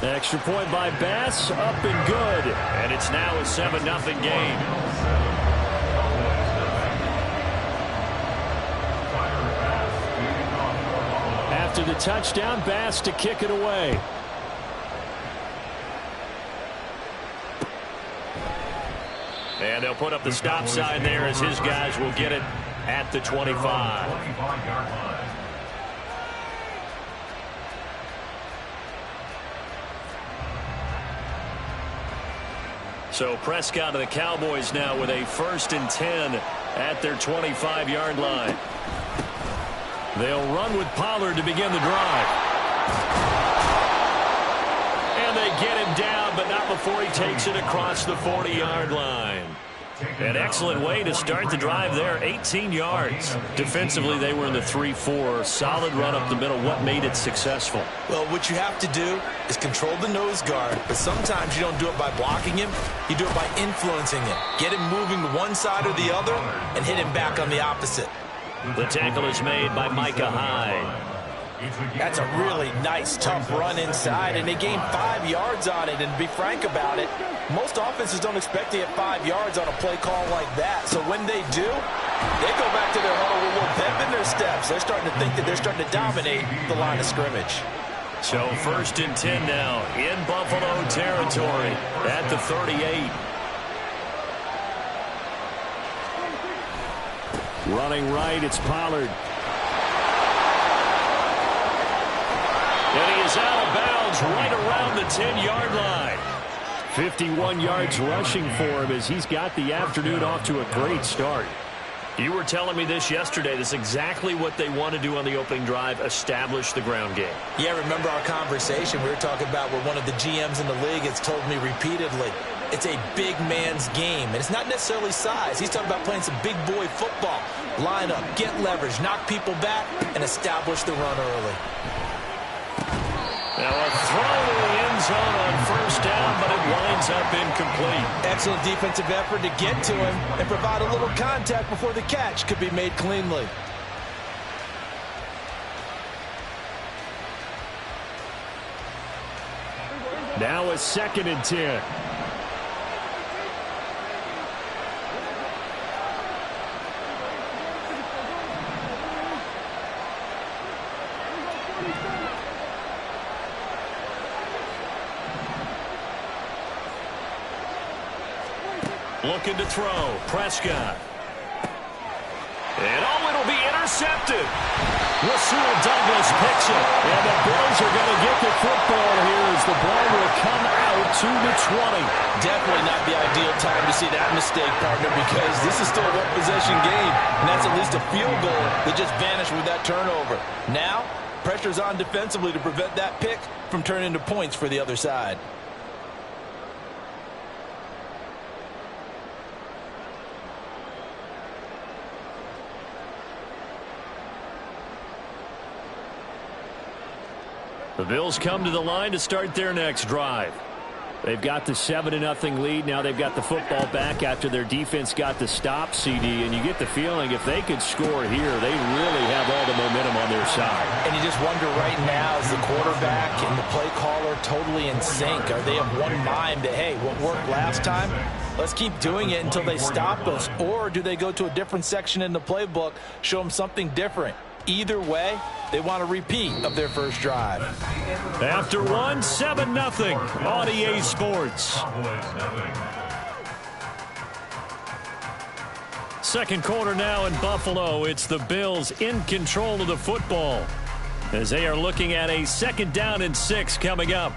Extra point by Bass, up and good. And it's now a 7-0 game. After the touchdown, Bass to kick it away. And they'll put up the stop sign there as his guys will get it at the 25. So Prescott and the Cowboys now with a 1st and 10 at their 25-yard line. They'll run with Pollard to begin the drive. And they get him down, but not before he takes it across the 40-yard line. An excellent way to start the drive there, 18 yards. Defensively, they were in the 3-4. Solid run up the middle. What made it successful? Well, what you have to do is control the nose guard, but sometimes you don't do it by blocking him. You do it by influencing him. Get him moving to one side or the other and hit him back on the opposite. The tackle is made by Micah Hyde. That's a really nice, tough run inside, and they gained 5 yards on it. And to be frank about it, most offenses don't expect to get 5 yards on a play call like that. So when they do, they go back to their huddle with a little pep in their steps. They're starting to think that they're starting to dominate the line of scrimmage. So 1st and 10 now in Buffalo territory at the 38. Running right, it's Pollard. And he is out of bounds right around the 10-yard line. 51 yards rushing for him as he's got the afternoon off to a great start. You were telling me this yesterday. This is exactly what they want to do on the opening drive, establish the ground game. Yeah, remember our conversation we were talking about where one of the GMs in the league has told me repeatedly, it's a big man's game. And it's not necessarily size. He's talking about playing some big boy football. Line up, get leverage, knock people back, and establish the run early. Now a throw to the end zone on 1st down, but it winds up incomplete. Excellent defensive effort to get to him and provide a little contact before the catch could be made cleanly. Now a 2nd and 10. Looking to throw. Prescott. And it'll be intercepted. Rasul Douglas picks it. And the Bills are going to get the football here as the ball will come out to the 20. Definitely not the ideal time to see that mistake, partner, because this is still a one-possession game. And that's at least a field goal that just vanished with that turnover. Now, pressure's on defensively to prevent that pick from turning into points for the other side. The Bills come to the line to start their next drive. They've got the 7-0 lead. Now they've got the football back after their defense got the stop, CD. And you get the feeling if they could score here, they really have all the momentum on their side. And you just wonder right now, is the quarterback and the play caller totally in sync? Are they of one mind that, hey, what worked last time, let's keep doing it until they stop us? Or do they go to a different section in the playbook, show them something different? Either way, they want a repeat of their first drive. After one, 7-0 on EA Sports. Second quarter now in Buffalo. It's the Bills in control of the football as they are looking at a 2nd down and 6 coming up.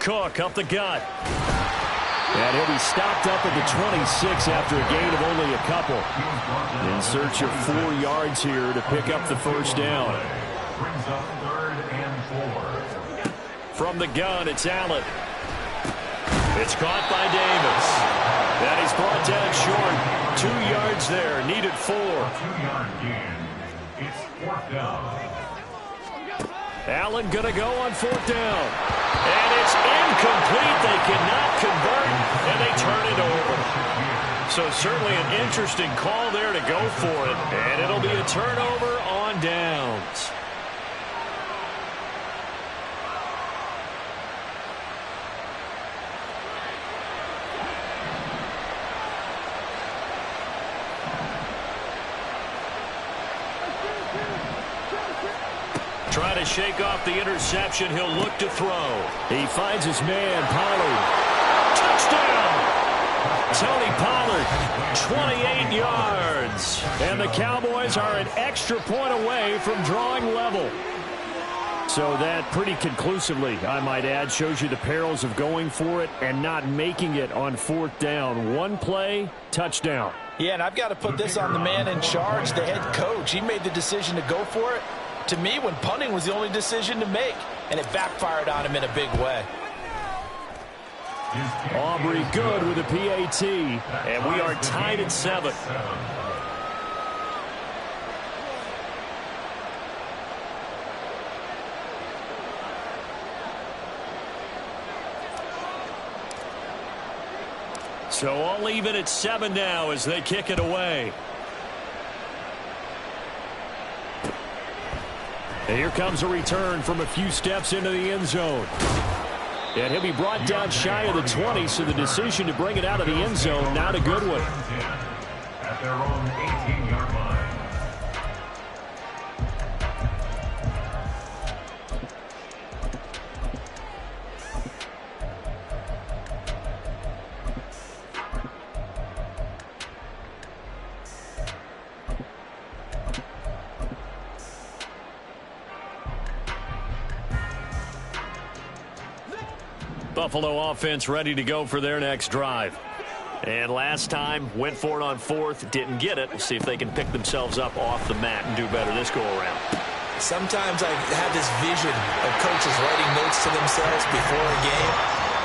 Cook up the gut. And he'll be stopped up at the 26 after a gain of only a couple. In search of 4 yards here to pick up the 1st down. Brings up 3rd and 4. From the gun, it's Allen. It's caught by Davis. And he's brought down short. 2 yards there, needed 4. 2-yard gain. It's 4th down. Allen going to go on 4th down. And it's incomplete. They cannot convert, and they turn it over. So certainly an interesting call there to go for it. And it'll be a turnover on downs. Trying to shake off the interception. He'll look to throw. He finds his man, Pollard. Touchdown! Tony Pollard, 28 yards. And the Cowboys are an extra point away from drawing level. So that pretty conclusively, I might add, shows you the perils of going for it and not making it on 4th down. One play, touchdown. Yeah, and I've got to put this on the man in charge, the head coach. He made the decision to go for it. To me, when punting was the only decision to make, and it backfired on him in a big way. Aubrey good with a PAT, and we are tied at 7. So all even at 7 now as they kick it away. And here comes a return from a few steps into the end zone. And he'll be brought down shy of the 20, so the decision to bring it out of the end zone, not a good one. At their own 18-yard line. Buffalo offense ready to go for their next drive. And last time, went for it on 4th, didn't get it. We'll see if they can pick themselves up off the mat and do better this go-around. Sometimes I have this vision of coaches writing notes to themselves before a game.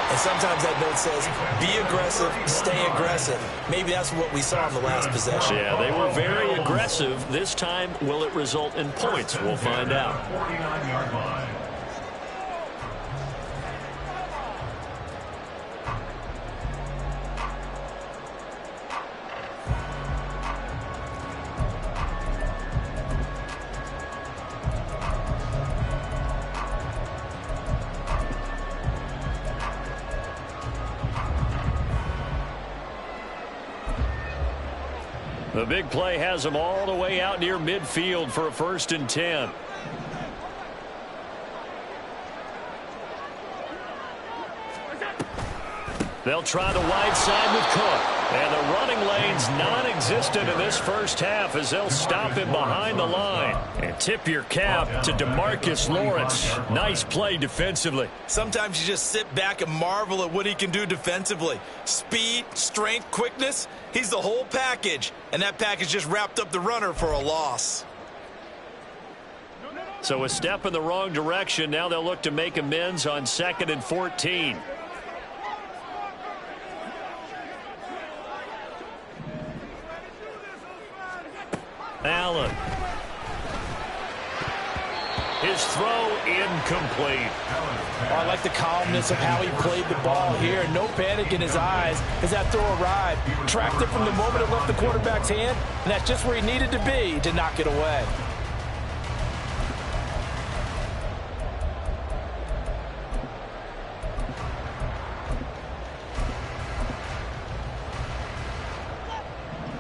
And sometimes that note says, be aggressive, stay aggressive. Maybe that's what we saw in the last possession. Yeah, they were very aggressive. This time, will it result in points? We'll find out. 49-yard line. The big play has them all the way out near midfield for a 1st and 10. They'll try the wide side with Cook. And the running lane's non-existent in this first half as they'll stop him behind the line. And tip your cap to DeMarcus Lawrence. Nice play defensively. Sometimes you just sit back and marvel at what he can do defensively. Speed, strength, quickness. He's the whole package. And that package just wrapped up the runner for a loss. So a step in the wrong direction. Now they'll look to make amends on 2nd and 14. Allen. His throw incomplete. Oh, I like the calmness of how he played the ball here. No panic in his eyes as that throw arrived. Tracked it from the moment it left the quarterback's hand, and that's just where he needed to be to knock it away.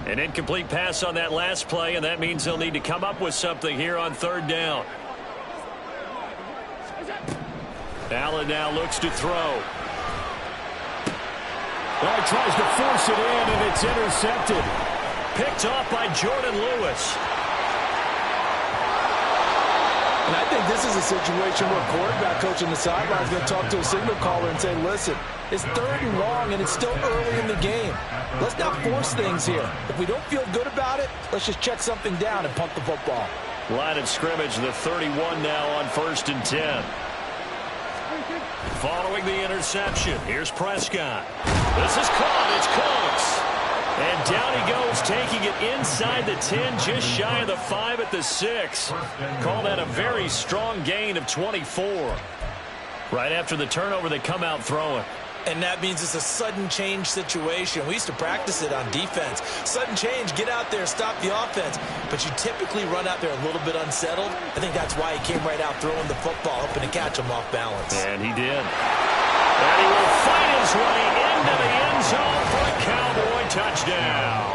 An incomplete pass on that last play, and that means they'll need to come up with something here on 3rd down. Allen now looks to throw. Well, he tries to force it in, and it's intercepted. Picked off by Jordan Lewis. And I think this is a situation where quarterback coach on the sideline is going to talk to a signal caller and say, listen, it's 3rd and long, and it's still early in the game. Let's not force things here. If we don't feel good about it, let's just check something down and punt the football. Line of scrimmage, the 31 now on 1st and 10. Following the interception, here's Prescott. This is caught. It's Cooks. And down he goes, taking it inside the 10, just shy of the 5 at the 6. Call that a very strong gain of 24. Right after the turnover, they come out throwing. And that means it's a sudden change situation. We used to practice it on defense. Sudden change, get out there, stop the offense. But you typically run out there a little bit unsettled. I think that's why he came right out throwing the football, hoping to catch him off balance. And he did. And he will fight his way into the end zone for a Cowboy touchdown.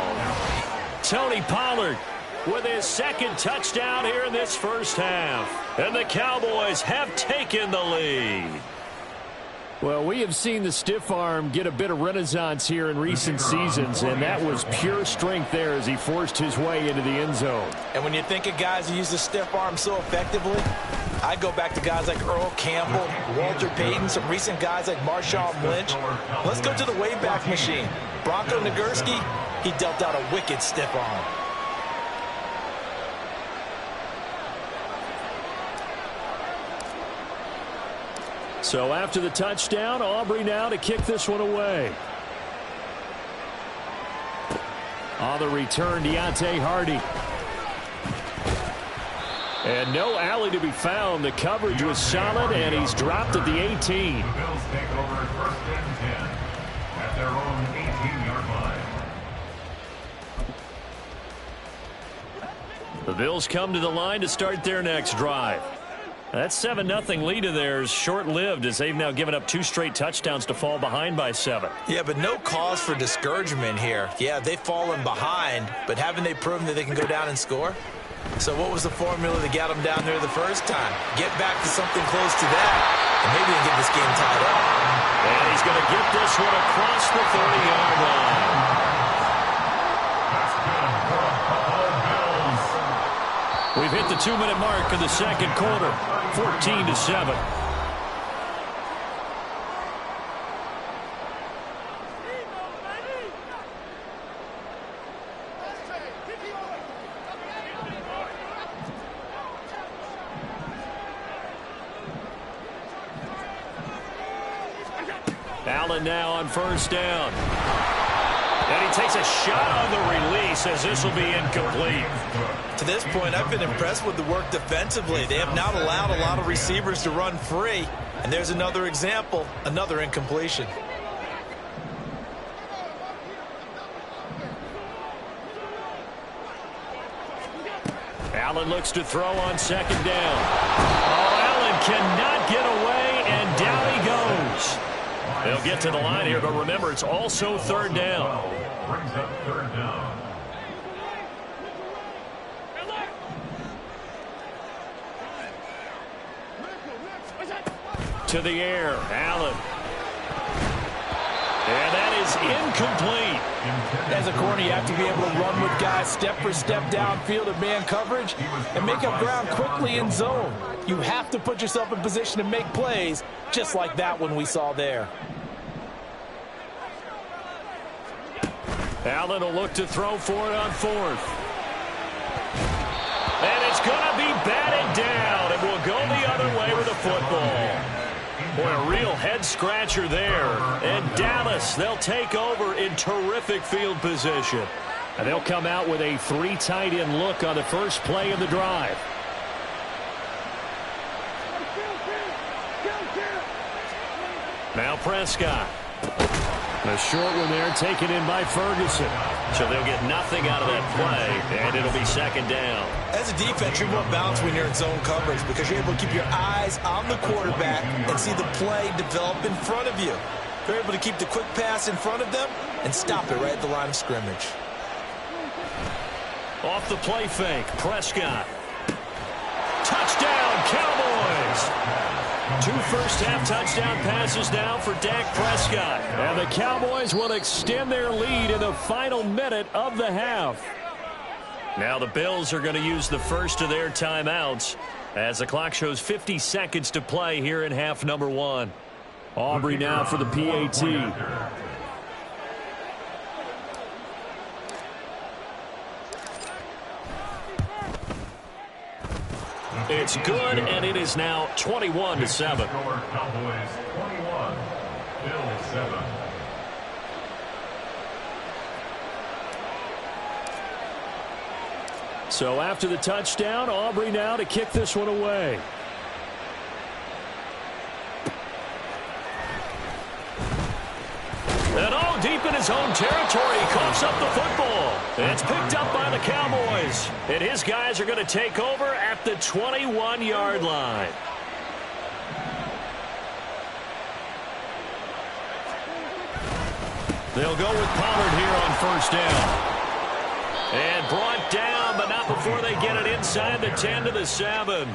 Tony Pollard with his second touchdown here in this first half. And the Cowboys have taken the lead. Well, we have seen the stiff arm get a bit of renaissance here in recent seasons, and that was pure strength there as he forced his way into the end zone. And when you think of guys who use the stiff arm so effectively, I go back to guys like Earl Campbell, Walter Payton, some recent guys like Marshawn Lynch. Let's go to the Wayback Machine. Bronco Nagurski, he dealt out a wicked stiff arm. So after the touchdown, Aubrey now to kick this one away. On the return, Deontay Hardy. And no alley to be found. The coverage was solid, and he's dropped at the 18. The Bills take over first and 10 at their own 18-yard line. The Bills come to the line to start their next drive. That 7-0 lead of theirs short-lived as they've now given up 2 straight touchdowns to fall behind by 7. Yeah, but no cause for discouragement here. Yeah, they've fallen behind, but haven't they proven that they can go down and score? So what was the formula that got them down there the first time? Get back to something close to that, and maybe they can get this game tied up. And he's going to get this one across the 30-yard line. We've hit the 2-minute mark of the second quarter, 14-7. Allen now on first down. And he takes a shot on the release as this will be incomplete. To this point, I've been impressed with the work defensively. They have not allowed a lot of receivers to run free. And there's another example, another incompletion. Allen looks to throw on second down. Oh, Allen cannot get away, and down he goes. They'll get to the line here, but remember, it's also third down. Brings up third down. To the air, Allen. And that is incomplete. As a corner, you have to be able to run with guys step for step downfield in man coverage and make up ground quickly in zone. You have to put yourself in position to make plays, just like that one we saw there. Allen will look to throw for it on fourth. And it's going to be batted down, and will go the other way with the football. Boy, a real head-scratcher there. And Dallas, they'll take over in terrific field position. And they'll come out with a 3 tight end look on the first play of the drive. Now Prescott. A short one there taken in by Ferguson. So they'll get nothing out of that play, and it'll be second down. As a defense, you're more balanced when you're in zone coverage because you're able to keep your eyes on the quarterback and see the play develop in front of you. You're able to keep the quick pass in front of them and stop it right at the line of scrimmage. Off the play fake, Prescott. Touchdown, Cowboys! 2 first-half touchdown passes now for Dak Prescott. And the Cowboys will extend their lead in the final minute of the half. Now the Bills are going to use the first of their timeouts as the clock shows 50 seconds to play here in half number 1. Aubrey now for the PAT. It's good, and it is now 21-7. Cowboys 21, Bills 7. So after the touchdown, Aubrey now to kick this one away. And all deep in his own territory, he coughs up the football. It's picked up by the Cowboys. And his guys are going to take over at the 21-yard line. They'll go with Pollard here on first down. And brought down, but not before they get it inside the 10 to the 7.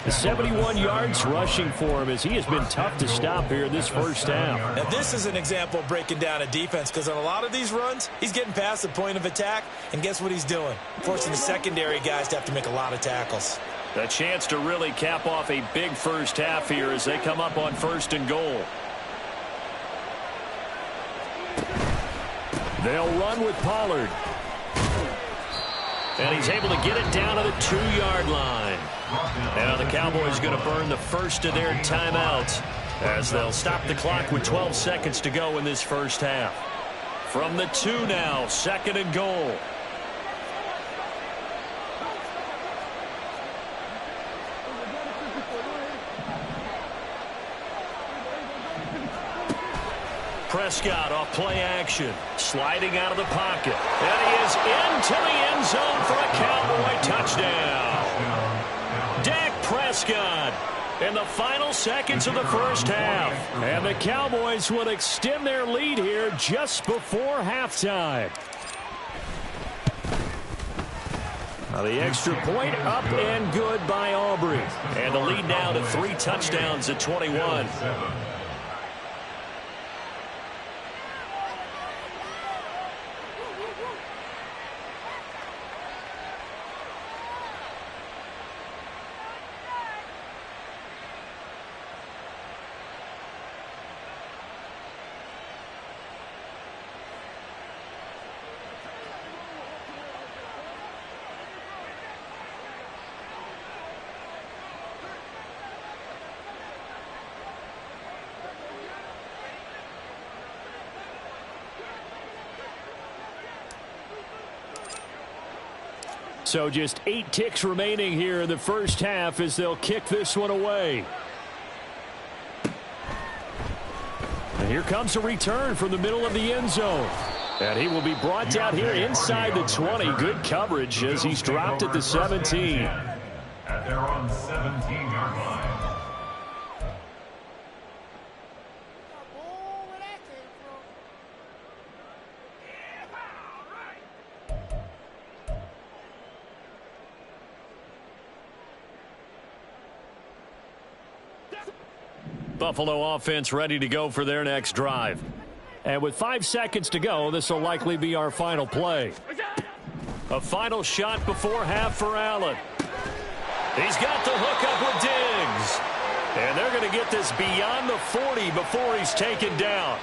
71 yards rushing for him as he has been tough to stop here in this first half. Now this is an example of breaking down a defense, because on a lot of these runs, he's getting past the point of attack, and guess what he's doing? Forcing the secondary guys to have to make a lot of tackles. A chance to really cap off a big first half here as they come up on first and goal. They'll run with Pollard. And he's able to get it down to the 2-yard line. Now the Cowboys going to burn the first of their timeouts as they'll stop the clock with 12 seconds to go in this first half. From the 2 now, second and goal. Prescott off play action, sliding out of the pocket. And he is into the end zone for a Cowboy touchdown. Dak Prescott in the final seconds of the first half. And the Cowboys will extend their lead here just before halftime. Now the extra point up and good by Aubrey. And the lead now to 3 touchdowns at 21. So just 8 ticks remaining here in the first half as they'll kick this one away. And here comes a return from the middle of the end zone. And he will be brought down here inside the 20. Good coverage as he's dropped at the 17. At their own 17-yard line. Buffalo offense ready to go for their next drive. And with 5 seconds to go, this will likely be our final play. A final shot before half for Allen. He's got the hook up with Diggs. And they're going to get this beyond the 40 before he's taken down.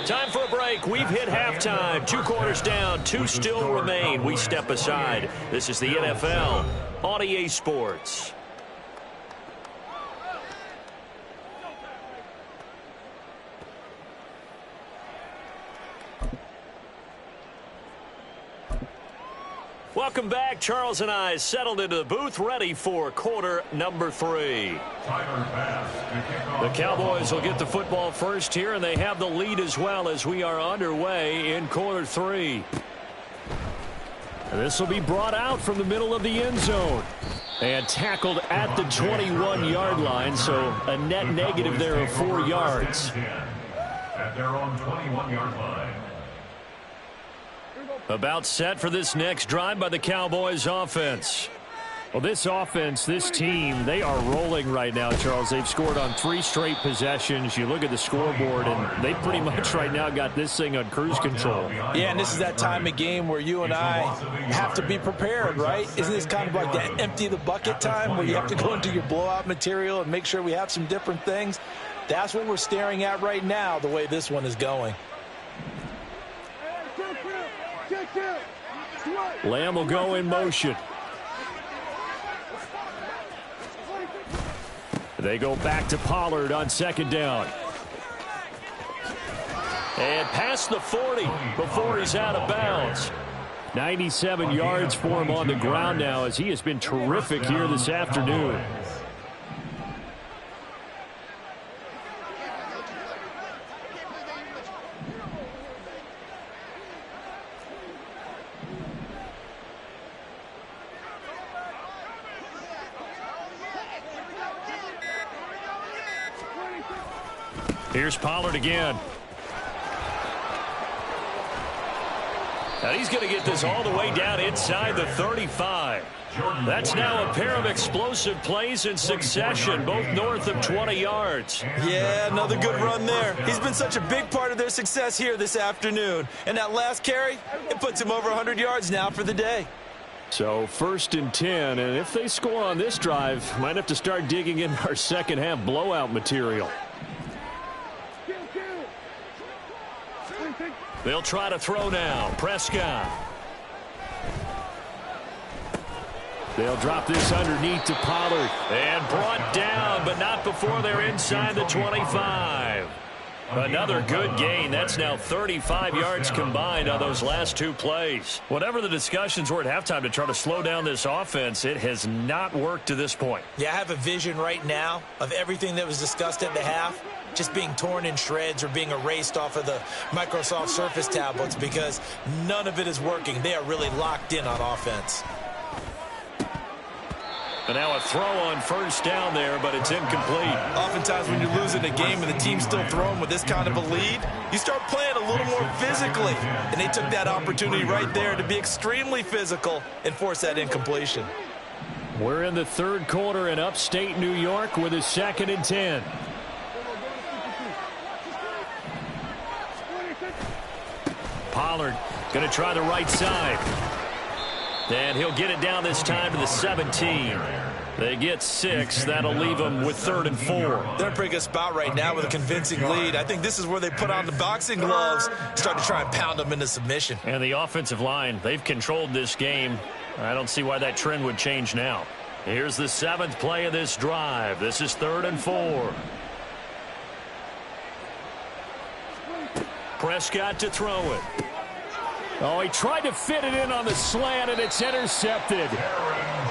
Time for a break. We've hit halftime. 2 quarters down. 2 still remain. We step aside. This is the NFL on EA Sports. Welcome back. Charles and I settled into the booth, ready for quarter number 3. The Cowboys will get the football first here, and they have the lead as well as we are underway in quarter 3. This will be brought out from the middle of the end zone and tackled at the 21-yard line, so a net negative there of 4 yards. At their own 21-yard line. About set for this next drive by the Cowboys offense. Well, this offense, this team, they are rolling right now, Charles. They've scored on 3 straight possessions. You look at the scoreboard, and they pretty much right now got this thing on cruise control. Yeah, and this is that time of game where you and I have to be prepared, right? Isn't this kind of like that empty the bucket time where you have to go into your blowout material and make sure we have some different things? That's what we're staring at right now, the way this one is going. Lamb will go in motion. They go back to Pollard on second down. And past the 40 before he's out of bounds. 97 yards for him on the ground now, as he has been terrific here this afternoon. Here's Pollard again. Now he's going to get this all the way down inside the 35. That's now a pair of explosive plays in succession, both north of 20 yards. Yeah, another good run there. He's been such a big part of their success here this afternoon. And that last carry, it puts him over 100 yards now for the day. So 1st and 10, and if they score on this drive, might have to start digging in our second half blowout material. They'll try to throw now. Prescott. They'll drop this underneath to Pollard. And brought down, but not before they're inside the 25. Another good gain. That's now 35 yards combined on those last 2 plays. Whatever the discussions were at halftime to try to slow down this offense, it has not worked to this point. Yeah, I have a vision right now of everything that was discussed at the half just being torn in shreds or being erased off of the Microsoft Surface tablets, because none of it is working. They are really locked in on offense. And now a throw on 1st down there, but it's incomplete. Oftentimes when you're losing a game and the team's still throwing with this kind of a lead, you start playing a little more physically. And they took that opportunity right there to be extremely physical and force that incompletion. We're in the 3rd quarter in upstate New York with a 2nd and 10. Pollard going to try the right side. And he'll get it down this time to the 17. They get 6. That'll leave them with 3rd and 4. They're in a pretty good spot right now with a convincing lead. I think this is where they put on the boxing gloves, start to try and pound them into submission. And the offensive line, they've controlled this game. I don't see why that trend would change now. Here's the 7th play of this drive. This is 3rd and 4. Prescott to throw it. Oh, he tried to fit it in on the slant, and it's intercepted.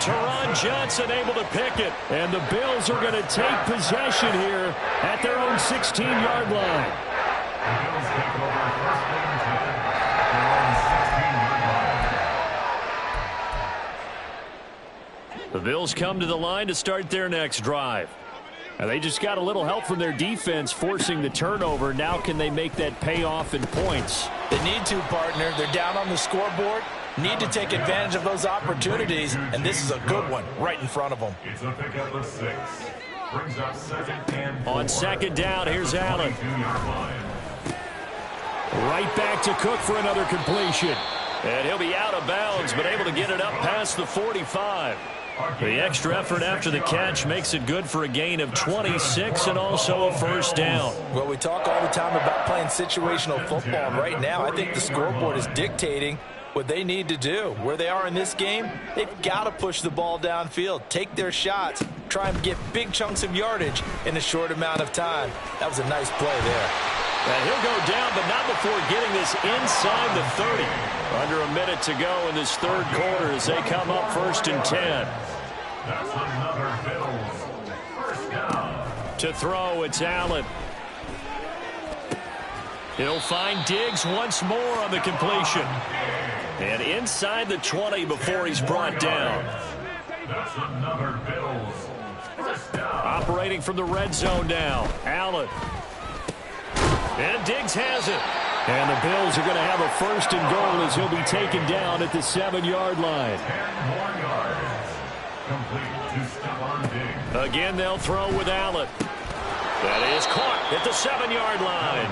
Teron Johnson able to pick it. And the Bills are going to take possession here at their own 16-yard line. The Bills take over 1st and 10 at their own 16-yard line. The Bills come to the line to start their next drive. And they just got a little help from their defense forcing the turnover. Now can they make that pay off in points? They need to, partner. They're down on the scoreboard. Need to take advantage of those opportunities, and this is a good one right in front of them. It's a pickup of 6. Brings up 2nd and 4. On 2nd down, here's Allen. Right back to Cook for another completion. And he'll be out of bounds, but able to get it up past the 45. The extra effort after the catch makes it good for a gain of 26 and also a 1st down. Well, we talk all the time about playing situational football, and right now I think the scoreboard is dictating what they need to do. Where they are in this game, they've got to push the ball downfield, take their shots, try and get big chunks of yardage in a short amount of time. That was a nice play there. And he'll go down, but not before getting this inside the 30. Under a minute to go in this 3rd quarter as they come up 1st and 10. That's another Bills 1st down. To throw, it's Allen. He'll find Diggs once more on the completion. And inside the 20 before he's brought down. That's another Bills 1st down. Operating from the red zone now. Allen. And Diggs has it. And the Bills are going to have a 1st and goal as he'll be taken down at the 7-yard line. 10 more yards. Complete to Stephon Diggs. Again, they'll throw with Allen. That is caught at the 7-yard line.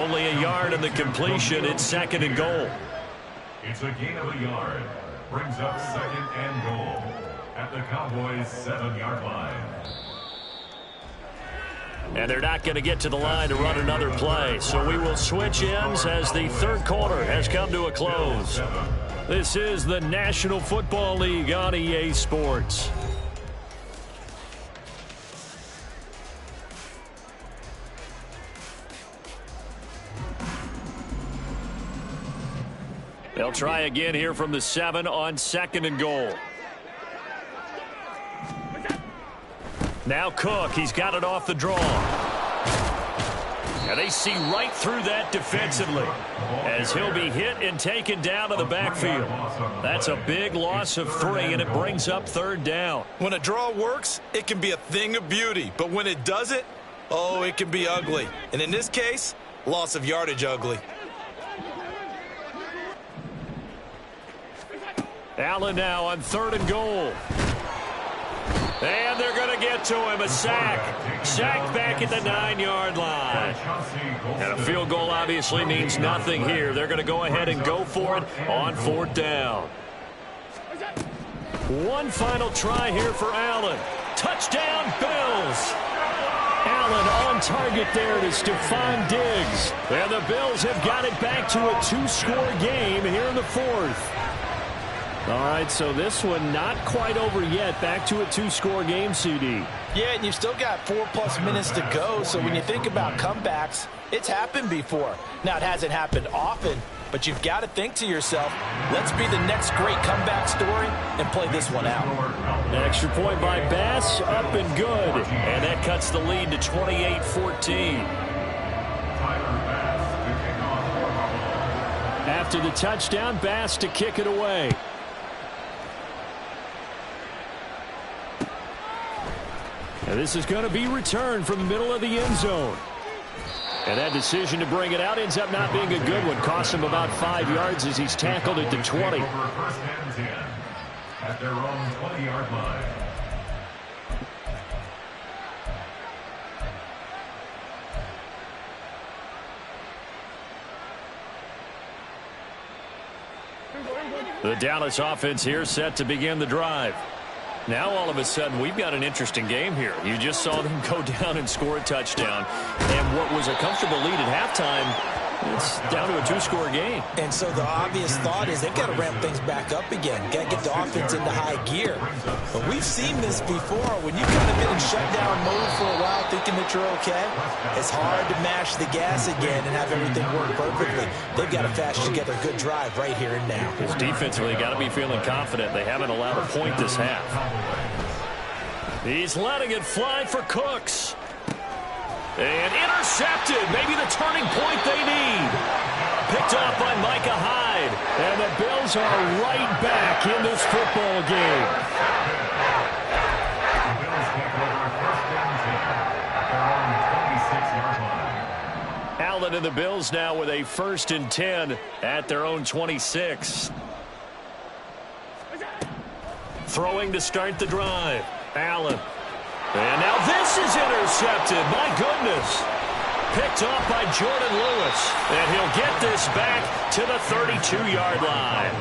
Only a yard in the completion. It's 2nd and goal. It's a gain of a yard. Brings up 2nd and goal at the Cowboys' 7-yard line. And they're not going to get to the line to run another play. So we will switch ends as the 3rd quarter has come to a close. This is the National Football League on EA Sports. They'll try again here from the 7 on 2nd and goal. Now Cook, he's got it off the draw. And they see right through that defensively as he'll be hit and taken down to the backfield. That's a big loss of 3, and it brings up 3rd down. When a draw works, it can be a thing of beauty. But when it doesn't, oh, it can be ugly. And in this case, loss of yardage ugly. Allen now on 3rd and goal. And they're going to get to him. A sack. Sacked back at the 9-yard line. And a field goal obviously means nothing here. They're going to go ahead and go for it on 4th down. One final try here for Allen. Touchdown, Bills. Allen on target there to Stephon Diggs. And the Bills have got it back to a 2-score game here in the 4th. All right, so this one not quite over yet. Back to a 2-score game, CD. Yeah, and you've still got 4+ minutes to go, so when you think about comebacks, it's happened before. Now, it hasn't happened often, but you've got to think to yourself, let's be the next great comeback story and play this one out. An extra point by Bass, up and good. And that cuts the lead to 28-14. After the touchdown, Bass to kick it away. And this is going to be returned from the middle of the end zone. And that decision to bring it out ends up not being a good one. Costs him about 5 yards as he's tackled at the 20. First and 10 at their own 20-yard line. The Dallas offense here set to begin the drive. Now all of a sudden we've got an interesting game here. You just saw them go down and score a touchdown. And what was a comfortable lead at halftime, it's down to a 2-score game. And so the obvious thought is they've got to ramp things back up again. Got to get the offense into high gear. But we've seen this before. When you've kind of been in shutdown mode for a while thinking that you're okay, it's hard to mash the gas again and have everything work perfectly. They've got to fashion together a good drive right here and now. Because defensively, got to be feeling confident. They haven't allowed a point this half. He's letting it fly for Cooks. And intercepted. Maybe the turning point they need. Picked off by Micah Hyde. And the Bills are right back in this football game. Allen and the Bills now with a 1st and 10 at their own 26. Throwing to start the drive. Allen. And now this is intercepted. My goodness. Picked off by Jordan Lewis. And he'll get this back to the 32-yard line.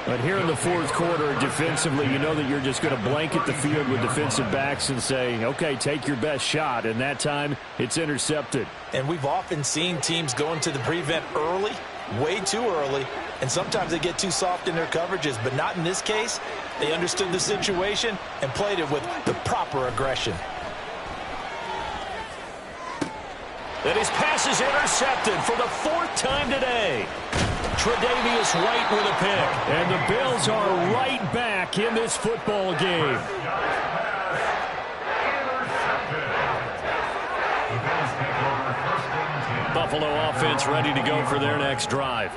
But here in the 4th quarter, defensively, you know that you're just going to blanket the field with defensive backs and say, okay, take your best shot. And that time, it's intercepted. And we've often seen teams go into the prevent early, way too early, and sometimes they get too soft in their coverages, but not in this case. They understood the situation and played it with the proper aggression. And his pass is intercepted for the 4th time today. Tre'Davious White with a pick. And the Bills are right back in this football game. Buffalo offense ready to go for their next drive.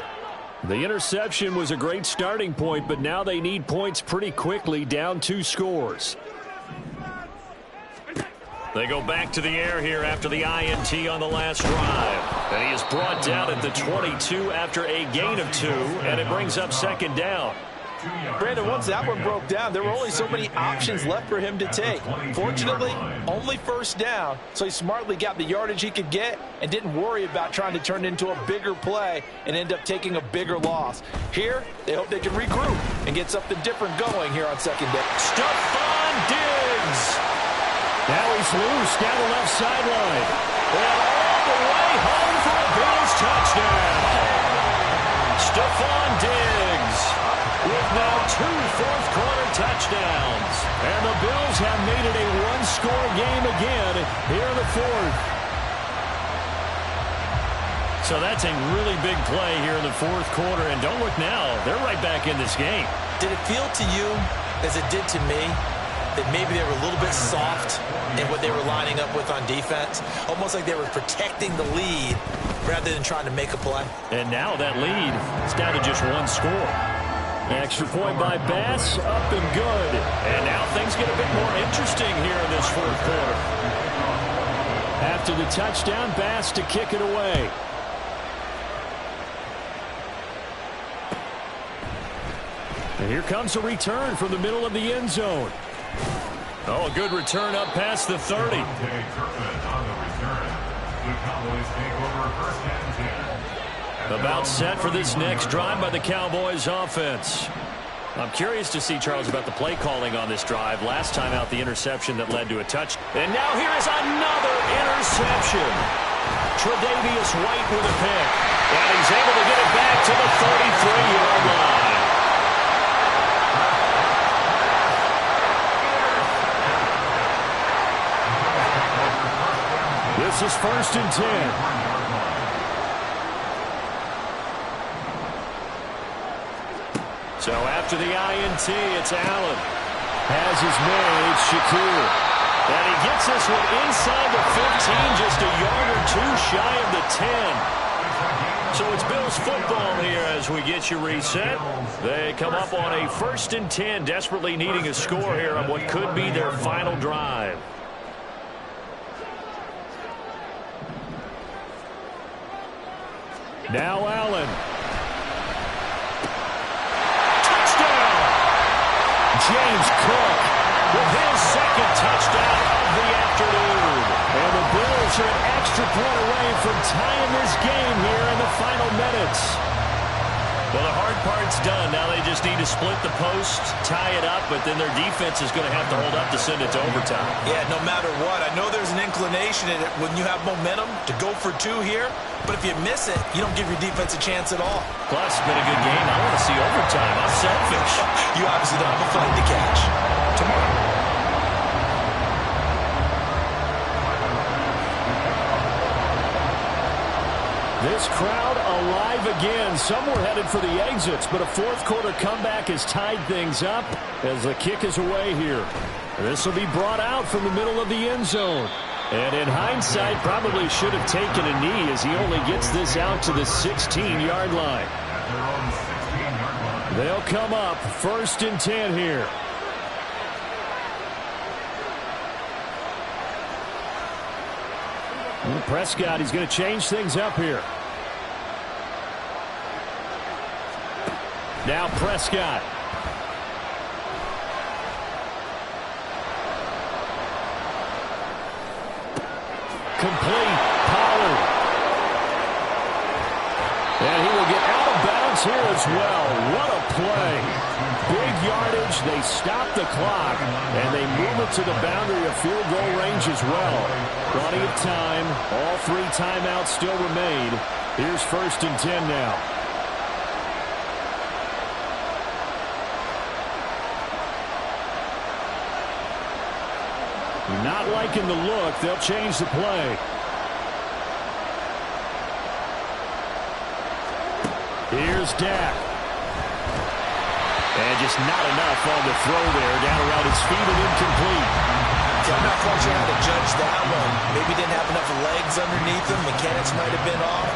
The interception was a great starting point, but now they need points pretty quickly, down 2 scores. They go back to the air here after the INT on the last drive. And he is brought down at the 22 after a gain of 2, and it brings up 2nd down. Brandon, once that one broke down, there were only so many options left for him to take. Fortunately, only 1st down, so he smartly got the yardage he could get and didn't worry about trying to turn it into a bigger play and end up taking a bigger loss. Here, they hope they can regroup and get something different going here on 2nd down. Stephon Diggs. Now he's loose down the left sideline. And all the way home for a Bills touchdown. Stephon Diggs with now 2 fourth-quarter touchdowns. And the Bills have made it a 1-score game again here in the 4th. So that's a really big play here in the fourth quarter. And don't look now, they're right back in this game. Did it feel to you, as it did to me, that maybe they were a little bit soft in what they were lining up with on defense? Almost like they were protecting the lead rather than trying to make a play. And now that lead is down to just one score. Extra point by Bass, up and good. And now things get a bit more interesting here in this fourth quarter. After the touchdown, Bass to kick it away. And here comes a return from the middle of the end zone. Oh, a good return up past the 30. About set for this next drive by the Cowboys offense. I'm curious to see, Charles, about the play calling on this drive. Last time out, the interception that led to a touch. And now here is another interception. Tre'Davious White with a pick. And he's able to get it back to the 33-yard line. This is 1st and 10. So after the INT, it's Allen. Has his man, it's Shakur. And he gets this one inside the 15, just a yard or two shy of the 10. So it's Bills football here as we get you reset. They come up on a 1st and 10, desperately needing a score here on what could be their final drive. Now Allen. Touchdown! James Cook with his second touchdown of the afternoon. And the Bills are an extra point away from tying this game here in the final minutes. Well, the hard part's done. Now they just need to split the post, tie it up, but then their defense is going to have to hold up to send it to overtime. Yeah, no matter what. I know there's an inclination in it when you have momentum to go for two here, but if you miss it, you don't give your defense a chance at all. Plus, it's been a good game. I want to see overtime. I'm selfish. You obviously don't have a flight to catch. Tomorrow. This crowd alive again. Some were headed for the exits, but a fourth quarter comeback has tied things up as the kick is away here. This will be brought out from the middle of the end zone. And in hindsight, probably should have taken a knee as he only gets this out to the 16-yard line. They'll come up 1st and 10 here. And Prescott, he's going to change things up here. Now Prescott. Complete. Pollard. And he will get out of bounds here as well. What a play. Big yardage. They stop the clock. And they move it to the boundary of field goal range as well. Plenty of time. All 3 timeouts still remain. Here's 1st and 10 now. Not liking the look. They'll change the play. Here's Dak. And just not enough on the throw there. Down around his feet and incomplete. I'm not quite sure how to judge that one. Maybe didn't have enough legs underneath him. Mechanics might have been off.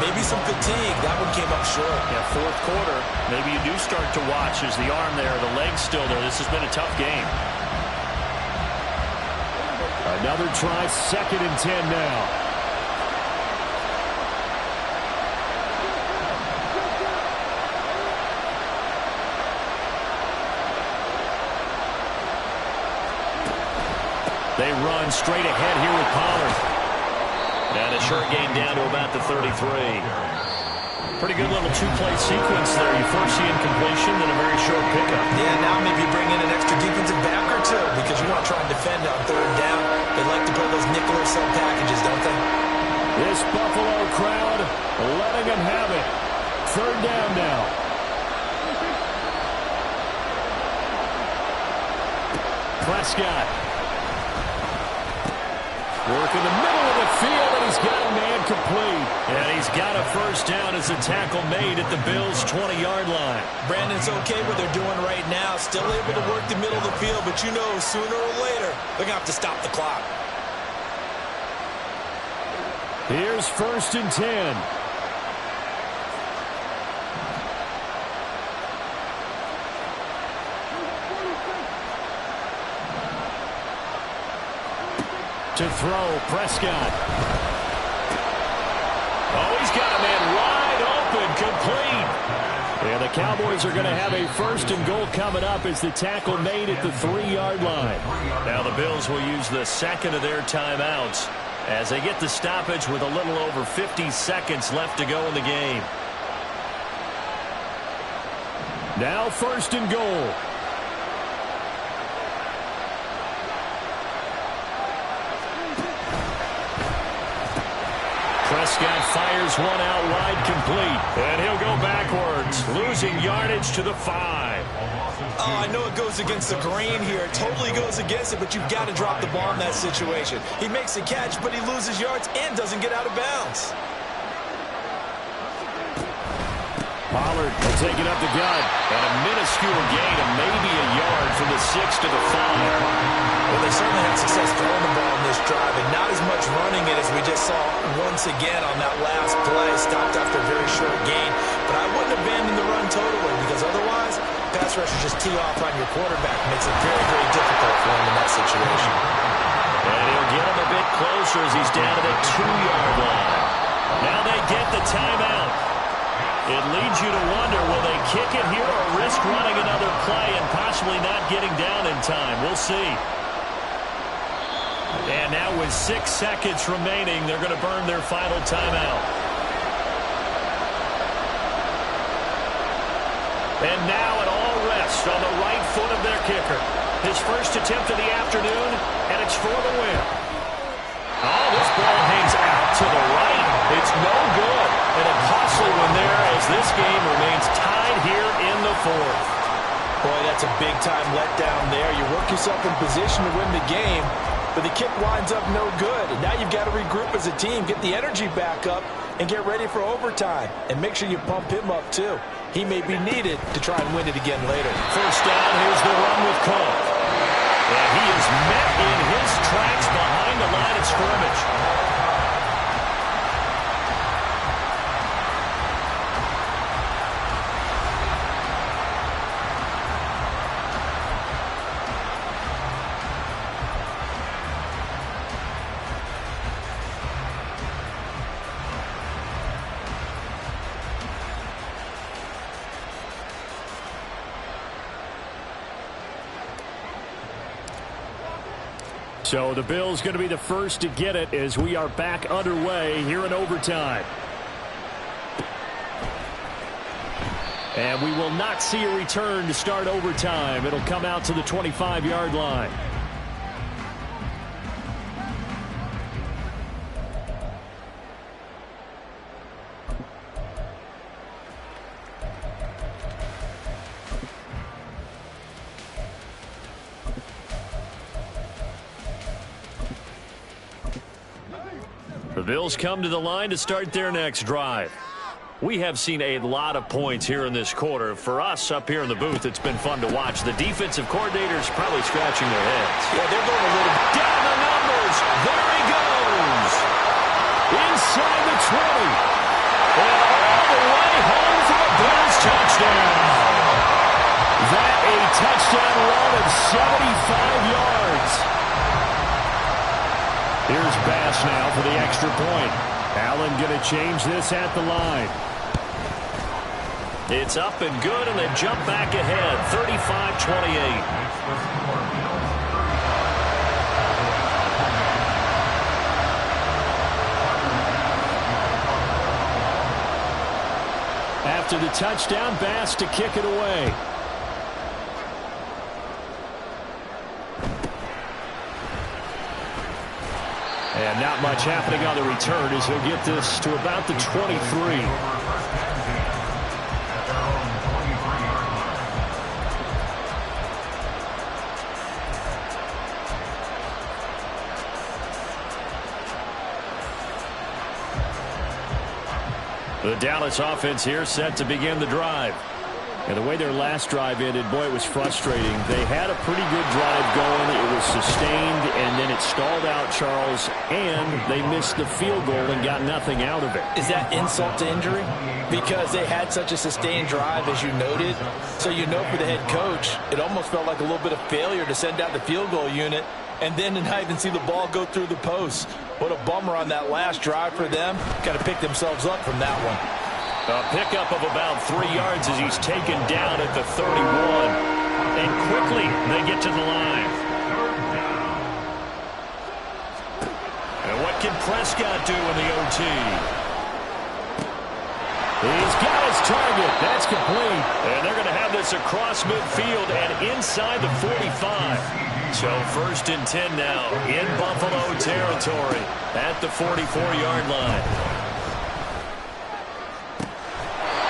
Maybe some fatigue. That one came up short. Yeah, fourth quarter. Maybe you do start to watch as the arm there, the leg's still there. This has been a tough game. Another try, 2nd and 10 now. They run straight ahead here with Pollard. And a short gain down to about the 33. Pretty good little 2-play sequence there. You first see incompletion, then a very short pickup. Yeah, now maybe bring in an extra defensive back or two because you want to try and defend on 3rd down. They like to play those nickel or sub packages, don't they? This Buffalo crowd letting them have it. 3rd down now. Prescott. Working the middle of the field, and he's got a man complete. And he's got a first down as the tackle made at the Bills' 20-yard line. Brandon, it's okay what they're doing right now. Still able to work the middle of the field, but you know sooner or later they're going to have to stop the clock. Here's 1st and 10. To throw, Prescott. Oh, he's got a man wide open, complete. And the Cowboys are going to have a 1st and goal coming up as the tackle made at the 3-yard line. Now the Bills will use the second of their timeouts as they get the stoppage with a little over 50 seconds left to go in the game. Now 1st and goal. Prescott fires one out wide, complete. And he'll go backwards, losing yardage to the 5. Oh, I know it goes against the grain here. It totally goes against it, but you've got to drop the ball in that situation. He makes a catch, but he loses yards and doesn't get out of bounds. Pollard will take it up the gut. And a minuscule gain of maybe a yard from the 6 to the 5. Well, they certainly had success throwing the ball in this drive, and not as much running it as we just saw once again on that last play. Stopped after a very short gain. But I wouldn't abandon the run totally, because otherwise, pass rushers just tee off on your quarterback. Makes it very, very difficult for him in that situation. And he'll get him a bit closer as he's down to the 2-yard line. Now they get the timeout. It leads you to wonder, will they kick it here or risk running another play and possibly not getting down in time? We'll see. And now with 6 seconds remaining, they're going to burn their final timeout. And now an all rest on the right foot of their kicker. His first attempt of the afternoon, and it's for the win. Oh, this ball hangs out to the right. It's no good. And a costly one there as this game remains tied here in the 4th. Boy, that's a big-time letdown there. You work yourself in position to win the game, but the kick winds up no good. And now you've got to regroup as a team, get the energy back up, and get ready for overtime. And make sure you pump him up, too. He may be needed to try and win it again later. First down, here's the run with Cook. And he is met in his tracks behind the line of scrimmage. So the Bills going to be the first to get it as we are back underway here in overtime. And we will not see a return to start overtime. It'll come out to the 25-yard line. The Bills come to the line to start their next drive. We have seen a lot of points here in this quarter. For us up here in the booth, it's been fun to watch. The defensive coordinators probably scratching their heads. Yeah, they're going a little down the numbers. There he goes. Inside the 20. And all the way home for the Bills touchdown. That a touchdown run of 75 yards. Here's Bass now for the extra point. Allen going to change this at the line. It's up and good, and they jump back ahead, 35-28. After the touchdown, Bass to kick it away. And not much happening on the return as he'll get this to about the 23. The Dallas offense here set to begin the drive. And the way their last drive ended, boy, it was frustrating. They had a pretty good drive going. It was sustained, and then it stalled out, Charles, and they missed the field goal and got nothing out of it. Is that insult to injury? Because they had such a sustained drive, as you noted. So you know for the head coach, it almost felt like a little bit of failure to send out the field goal unit and then to not even see the ball go through the post. What a bummer on that last drive for them. Got to pick themselves up from that one. A pickup of about 3 yards as he's taken down at the 31. And quickly they get to the line. And what can Prescott do in the OT? He's got his target. That's complete. And they're going to have this across midfield and inside the 45. So 1st and 10 now in Buffalo territory at the 44-yard line.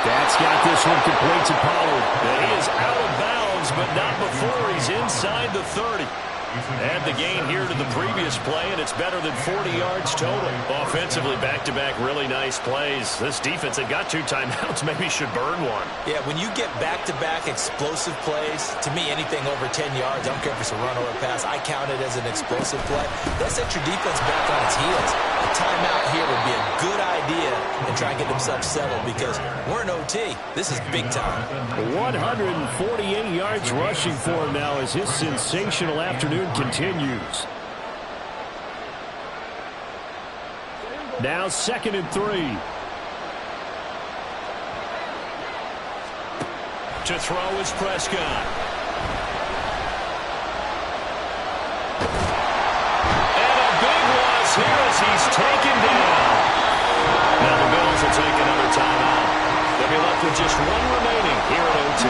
That's got this one complete to Pollard. And he is out of bounds, but not before he's inside the 30. Add the gain here to the previous play, and it's better than 40 yards total. Offensively, back-to-back really nice plays. This defense had got 2 timeouts, maybe should burn one. Yeah, when you get back-to-back explosive plays, to me, anything over 10 yards, I don't care if it's a run or a pass, I count it as an explosive play. That sets your defense back on its heels. A timeout here would be a good idea and try and get themselves settled because we're in OT. This is big time. 148 yards rushing for him now as his sensational afternoon continues. Now 2nd and 3. To throw is Prescott. And a big loss here as he's taken down. Now the Bills will take another timeout. They'll be left with just 1 remaining here at OT.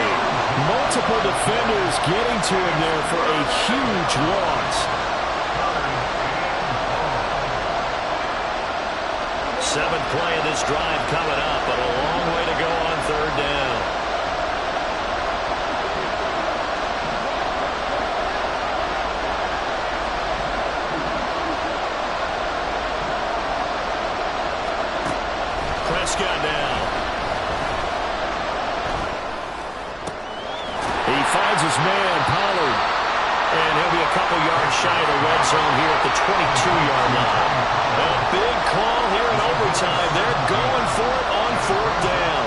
Multiple defenders getting to him there for a huge loss. 7th play of this drive coming up, but a long way to go on 3rd down. Prescott now. He finds his man, Pollard. And he'll be a couple yards shy of the red zone here at the 22-yard line. A big call here in overtime. They're going for it on 4th down.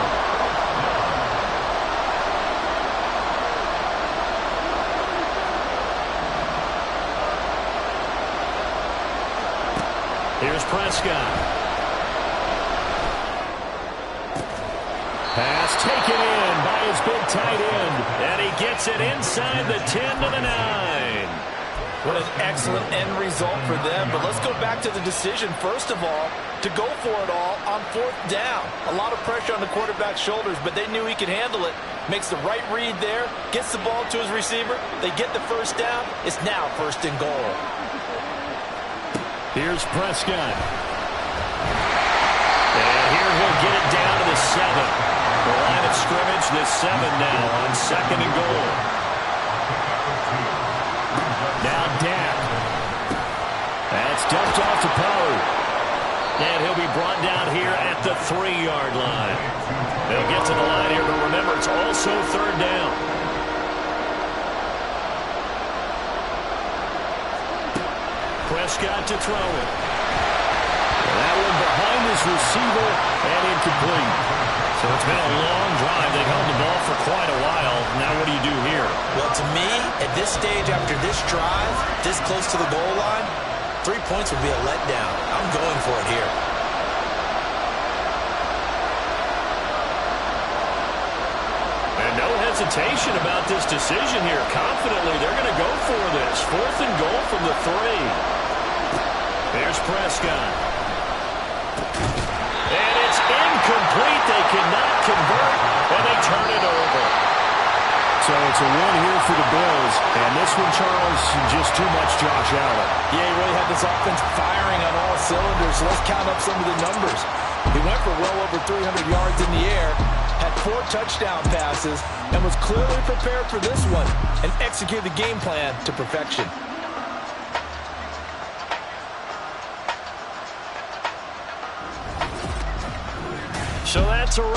Here's Prescott. Pass taken in by his big tight end. And he gets it inside the 10 to the 9. What an excellent end result for them. But let's go back to the decision, first of all, to go for it all on 4th down. A lot of pressure on the quarterback's shoulders, but they knew he could handle it. Makes the right read there, gets the ball to his receiver. They get the 1st down. It's now 1st and goal. Here's Prescott. And here he'll get it down to the 7. The line of scrimmage, this 7 now on 2nd and goal. Now Dak. That's dumped off to Pollard. And he'll be brought down here at the 3-yard line. They'll get to the line here, but remember, it's also 3rd down. Prescott to throw it. That one behind his receiver and incomplete. So it's been a long drive. They've held the ball for quite a while. Now what do you do here? Well, to me, at this stage after this drive, this close to the goal line, 3 points would be a letdown. I'm going for it here. And no hesitation about this decision here. Confidently, they're going to go for this. 4th and goal from the 3. There's Prescott. And it's incomplete. They cannot convert, and they turn it over. So it's a win here for the Bills. And this one, Charles, just too much Josh Allen. Yeah, he really had this offense firing on all cylinders. So let's count up some of the numbers. He went for well over 300 yards in the air, had 4 touchdown passes, and was clearly prepared for this one and executed the game plan to perfection. So that's a wrap.